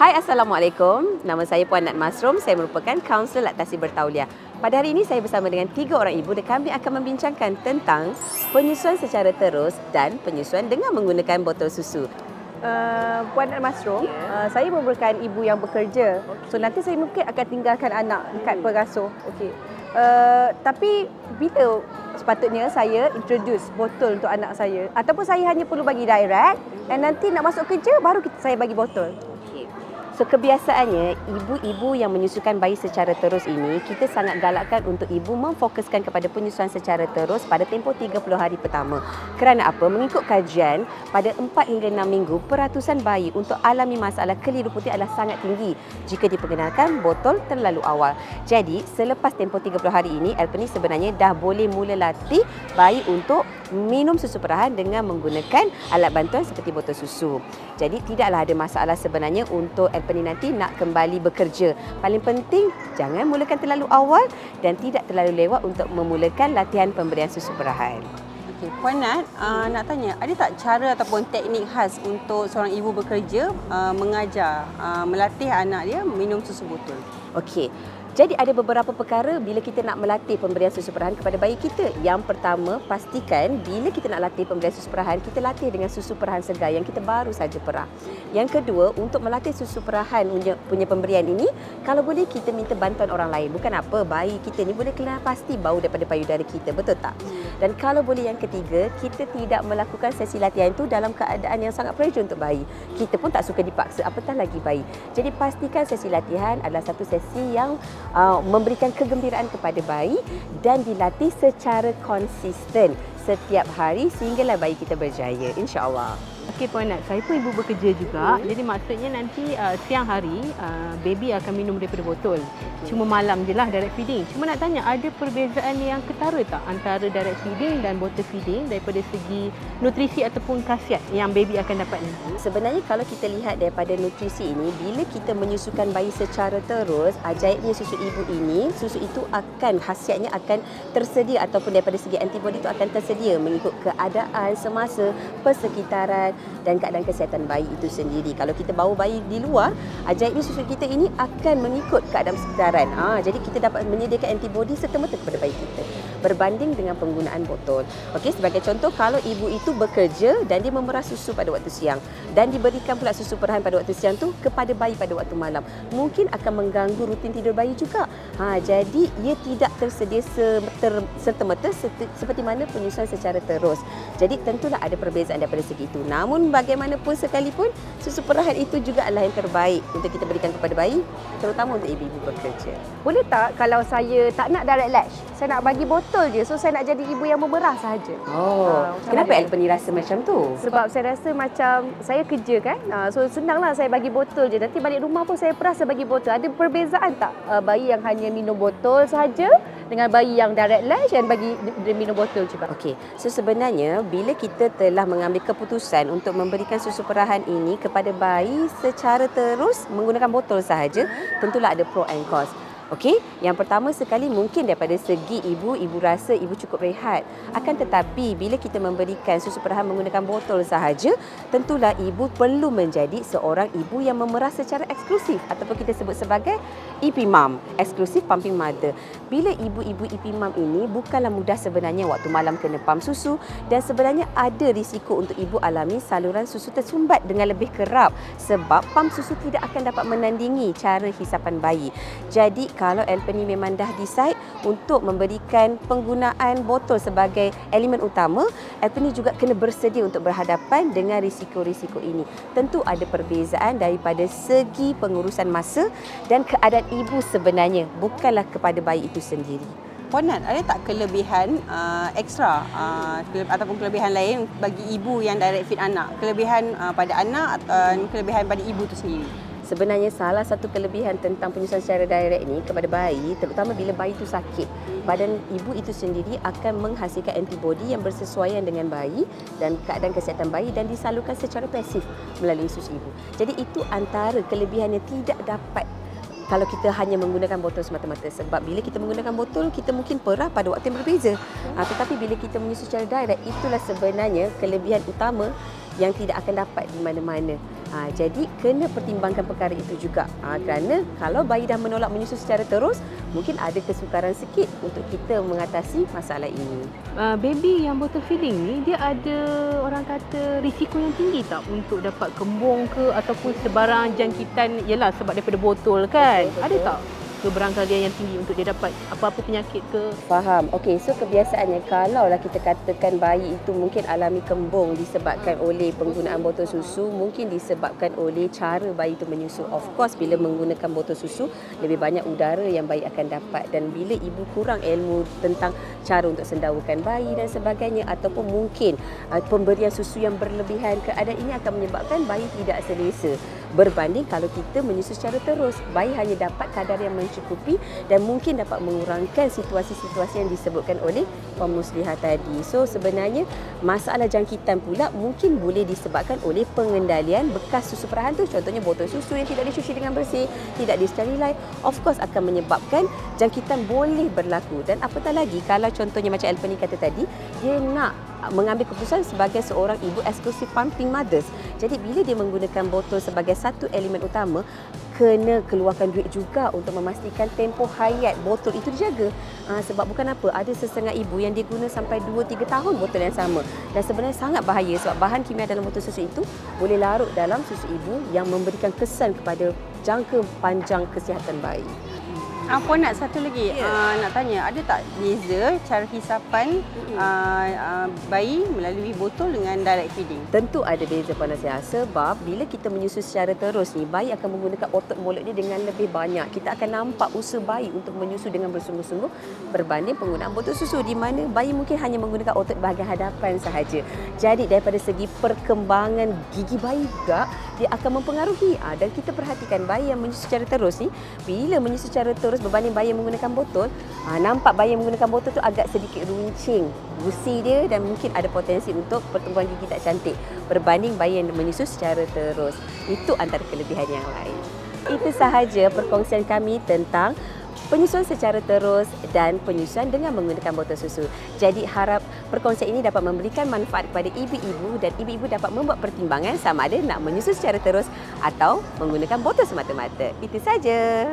Hai, Assalamualaikum. Nama saya Puan Nat Masrum. Saya merupakan kaunselor laktasi bertauliah. Pada hari ini saya bersama dengan 3 orang ibu dan kami akan membincangkan tentang penyusuan secara terus dan penyusuan dengan menggunakan botol susu. Puan Nat Masrum, saya merupakan ibu yang bekerja. So nanti saya mungkin akan tinggalkan anak dekat pengasuh. Okey. Tapi bila sepatutnya saya introduce botol untuk anak saya, ataupun saya hanya perlu bagi direct dan nanti nak masuk kerja baru saya bagi botol. So, kebiasaannya, ibu-ibu yang menyusukan bayi secara terus ini, kita sangat galakkan untuk ibu memfokuskan kepada penyusuan secara terus pada tempoh 30 hari pertama. Kerana apa? Mengikut kajian, pada 4 hingga 6 minggu, peratusan bayi untuk alami masalah keliru putih adalah sangat tinggi jika diperkenalkan botol terlalu awal. Jadi, selepas tempoh 30 hari ini, Alpeni sebenarnya dah boleh mula latih bayi untuk minum susu perahan dengan menggunakan alat bantuan seperti botol susu. Jadi, tidaklah ada masalah sebenarnya untuk Alpeni nanti nak kembali bekerja. Paling penting, jangan mulakan terlalu awal dan tidak terlalu lewat untuk memulakan latihan pemberian susu perahan. Okey, Puan Nat, nak tanya, ada tak cara ataupun teknik khas untuk seorang ibu bekerja mengajar, melatih anak dia minum susu botol? Okey. Jadi ada beberapa perkara bila kita nak melatih pemberian susu perahan kepada bayi kita. Yang pertama, pastikan bila kita nak latih pemberian susu perahan, kita latih dengan susu perahan segar yang kita baru saja perah. Yang kedua, untuk melatih susu perahan punya pemberian ini, kalau boleh kita minta bantuan orang lain. Bukan apa, bayi kita ni boleh kenal pasti bau daripada payudara kita, betul tak? Dan kalau boleh yang ketiga, kita tidak melakukan sesi latihan itu dalam keadaan yang sangat pressure untuk bayi. Kita pun tak suka dipaksa, apatah lagi bayi. Jadi pastikan sesi latihan adalah satu sesi yang memberikan kegembiraan kepada bayi dan dilatih secara konsisten setiap hari sehinggalah bayi kita berjaya, insya-Allah. Okey Puan Nat, saya pun ibu bekerja juga. Jadi maksudnya nanti siang hari baby akan minum daripada botol. Cuma malam je lah direct feeding. Cuma nak tanya, ada perbezaan yang ketara tak antara direct feeding dan botol feeding daripada segi nutrisi ataupun khasiat yang baby akan dapat nanti? Sebenarnya kalau kita lihat daripada nutrisi ini, bila kita menyusukan bayi secara terus, ajaibnya susu ibu ini, susu itu akan khasiatnya akan tersedia ataupun daripada segi antibody itu akan tersedia mengikut keadaan semasa, persekitaran dan keadaan kesihatan bayi itu sendiri. Kalau kita bawa bayi di luar, ajaibnya susu kita ini akan mengikut keadaan sekitaran. Jadi kita dapat menyediakan antibody serta-merta kepada bayi kita berbanding dengan penggunaan botol. Okey, sebagai contoh, kalau ibu itu bekerja dan dia memerah susu pada waktu siang dan diberikan pula susu perahan pada waktu siang tu kepada bayi pada waktu malam, mungkin akan mengganggu rutin tidur bayi juga. Jadi ia tidak tersedia serta-merta seperti mana penyusuan secara terus. Jadi tentulah ada perbezaan daripada segi itu. Namun bagaimanapun sekalipun, susu perahan itu juga adalah yang terbaik untuk kita berikan kepada bayi, terutama untuk ibu-ibu bekerja. Boleh tak kalau saya tak nak direct latch, saya nak bagi botol je, so saya nak jadi ibu yang memerah sahaja? Kenapa Alpeni rasa macam tu? Sebab saya rasa macam saya kerja kan, so senanglah saya bagi botol je. Nanti balik rumah pun saya perah, saya bagi botol. Ada perbezaan tak bayi yang hanya minum botol sahaja dengan bayi yang direct latch dan bagi dia minum botol juga? Okey, so sebenarnya bila kita telah mengambil keputusan untuk memberikan susu perahan ini kepada bayi secara terus menggunakan botol sahaja, tentulah ada pro and cons. Okey, yang pertama sekali mungkin daripada segi ibu rasa ibu cukup rehat. Akan tetapi bila kita memberikan susu perahan menggunakan botol sahaja, tentulah ibu perlu menjadi seorang ibu yang memerah secara eksklusif ataupun kita sebut sebagai EP mom, exclusive pumping mother. Bila ibu-ibu EP mom ini bukanlah mudah sebenarnya waktu malam kena pump susu dan sebenarnya ada risiko untuk ibu alami saluran susu tersumbat dengan lebih kerap sebab pump susu tidak akan dapat menandingi cara hisapan bayi. Jadi kalau Alpeni memang dah decide untuk memberikan penggunaan botol sebagai elemen utama, Alpeni juga kena bersedia untuk berhadapan dengan risiko-risiko ini. Tentu ada perbezaan daripada segi pengurusan masa dan keadaan ibu sebenarnya, bukanlah kepada bayi itu sendiri. Puan Nat, ada tak kelebihan ekstra ataupun kelebihan lain bagi ibu yang direct feed anak? Kelebihan pada anak atau kelebihan pada ibu itu sendiri? Sebenarnya salah satu kelebihan tentang penyusuan secara direct ni kepada bayi, terutama bila bayi itu sakit, badan ibu itu sendiri akan menghasilkan antibody yang bersesuaian dengan bayi dan keadaan kesihatan bayi dan disalurkan secara pasif melalui susu ibu. Jadi itu antara kelebihan yang tidak dapat kalau kita hanya menggunakan botol semata-mata. Sebab bila kita menggunakan botol, kita mungkin perah pada waktu yang berbeza. Tetapi bila kita menyusu secara direct, itulah sebenarnya kelebihan utama yang tidak akan dapat di mana-mana. Jadi kena pertimbangkan perkara itu juga. Kerana kalau bayi dah menolak menyusu secara terus, mungkin ada kesukaran sikit untuk kita mengatasi masalah ini. Baby yang bottle feeding ni dia ada orang kata risiko yang tinggi tak untuk dapat kembung ke ataupun sebarang jangkitan, yalah sebab daripada botol kan. Betul. Ada tak keberangkalian yang tinggi untuk dia dapat apa-apa penyakit ke? Faham. Okey, so kebiasaannya kalaulah kita katakan bayi itu mungkin alami kembung disebabkan oleh penggunaan botol susu, mungkin disebabkan oleh cara bayi itu menyusu. Of course, bila menggunakan botol susu, lebih banyak udara yang bayi akan dapat, dan bila ibu kurang ilmu tentang cara untuk sendawakan bayi dan sebagainya, ataupun mungkin pemberian susu yang berlebihan, keadaan ini akan menyebabkan bayi tidak selesa. Berbanding kalau kita menyusu secara terus, bayi hanya dapat kadar yang mencukupi dan mungkin dapat mengurangkan situasi-situasi yang disebutkan oleh Puan Muslihah tadi. So sebenarnya masalah jangkitan pula mungkin boleh disebabkan oleh pengendalian bekas susu perahan tu. Contohnya botol susu yang tidak dicuci dengan bersih, tidak disterilai, of course akan menyebabkan jangkitan boleh berlaku. Dan apatah lagi kalau contohnya macam Elpeni kata tadi, dia nak mengambil keputusan sebagai seorang ibu eksklusif pumping mothers. Jadi bila dia menggunakan botol sebagai satu elemen utama, kena keluarkan duit juga untuk memastikan tempoh hayat botol itu dijaga. Sebab bukan apa, ada setengah ibu yang dia guna sampai 2-3 tahun botol yang sama. Dan sebenarnya sangat bahaya sebab bahan kimia dalam botol susu itu boleh larut dalam susu ibu yang memberikan kesan kepada jangka panjang kesihatan bayi. Puan nak satu lagi nak tanya, ada tak beza cara hisapan bayi melalui botol dengan direct feeding? Tentu ada beza Puan Nasiah, sebab bila kita menyusu secara terus ni, bayi akan menggunakan otot mulut dia dengan lebih banyak. Kita akan nampak usaha bayi untuk menyusu dengan bersungguh-sungguh berbanding penggunaan botol susu di mana bayi mungkin hanya menggunakan otot bahagian hadapan sahaja. Jadi daripada segi perkembangan gigi bayi juga dia akan mempengaruhi. Dan kita perhatikan bayi yang menyusu secara terus ni, bila menyusu secara terus berbanding bayi yang menggunakan botol, nampak bayi yang menggunakan botol tu agak sedikit runcing gusi dia dan mungkin ada potensi untuk pertumbuhan gigi tak cantik berbanding bayi yang menyusu secara terus. Itu antara kelebihan yang lain. Itu sahaja perkongsian kami tentang penyusuan secara terus dan penyusuan dengan menggunakan botol susu. Jadi harap perkongsian ini dapat memberikan manfaat kepada ibu-ibu dan ibu-ibu dapat membuat pertimbangan sama ada nak menyusu secara terus atau menggunakan botol semata-mata. Itu saja.